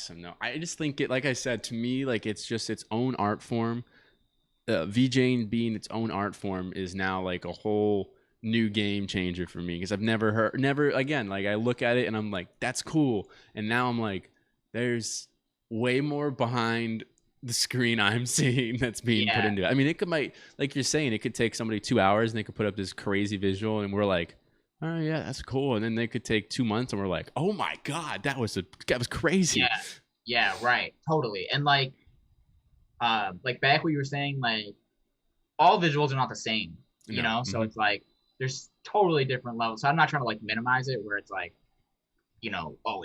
awesome. No, I just think it, like I said, to me, like it's just its own art form. VJing being its own art form is now like a whole new game changer for me because I've never again, like I look at it and I'm like, that's cool. And now I'm like, there's way more behind the screen I'm seeing that's being put Yeah, into it. I mean, might, like you're saying, it could take somebody 2 hours and they could put up this crazy visual and we're like, oh yeah, that's cool. And then they could take 2 months and we're like, oh my God, that was crazy. yeah, yeah, right, totally. And like back what you were saying, like all visuals are not the same, you No. know. So it's like there's totally different levels. So I'm not trying to like minimize it, where it's like, oh,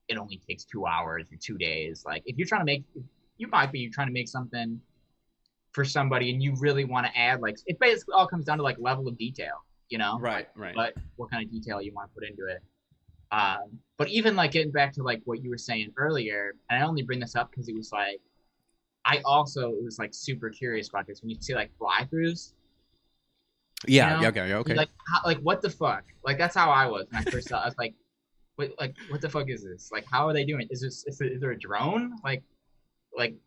it only takes 2 hours or 2 days. Like if you're trying to make, you might be trying to make something for somebody, and you really want to add, like, it basically all comes down to like level of detail, Right, like right. what kind of detail you want to put into it. But even like getting back to like what you were saying earlier, and I only bring this up because it was like I also was like super curious about this when you see like fly throughs, Yeah, yeah, okay, okay. like like what the fuck? Like that's how I was when I first saw. I was like, what the fuck is this? Like, how are they doing? Is there a drone? Like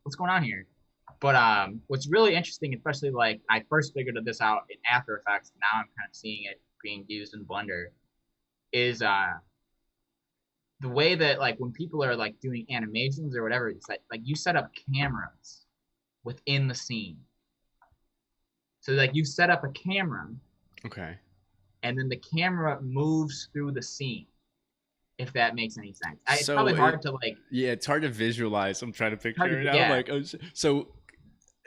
what's going on here? But what's really interesting, especially like I first figured this out in After Effects, now I'm kind of seeing it being used in Blender, is the way that like when people are like doing animations or whatever, it's like you set up cameras within the scene. So like you set up a camera Okay. and then the camera moves through the scene, if that makes any sense. It's So probably hard to like yeah, it's hard to visualize. I'm trying to hard picture it to, out. yeah, Like, oh, so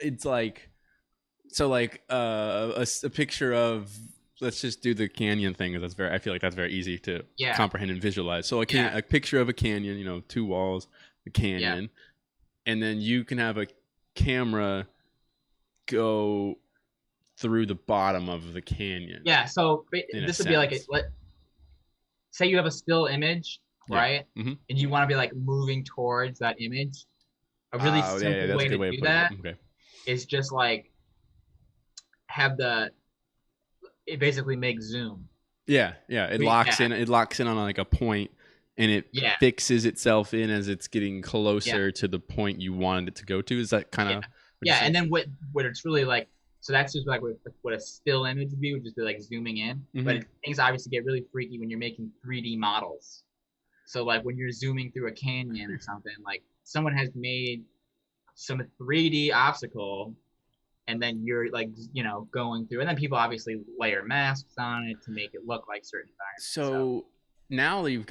it's like, a picture of, let's just do the canyon thing, because I feel like that's very easy to yeah, comprehend and visualize. So yeah, a picture of a canyon, two walls, the yeah, canyon, and then you can have a camera go through the bottom of the canyon. yeah. So In a this would be like sense. say you have a still image, Yeah. right? Mm-hmm. And you want to be like moving towards that image. A really Oh, yeah, simple that's a way to good way of do putting it. that Okay. is just like have it basically makes zoom. Yeah, yeah. It Yeah, locks in. It locks in on like a point, and it yeah, fixes itself in as it's getting yeah, closer to the point you wanted it to go to. Is that kind yeah, of what you're yeah. saying? And then what it's really like. So that's just like what a still image would be, would just be like zooming in. Mm-hmm. But things obviously get really freaky when you're making 3D models. So like when you're zooming through a canyon or something, like someone has made some 3D obstacle, and then you're like going through, and then people obviously layer masks on it to make it look like certain environments. So So now that you've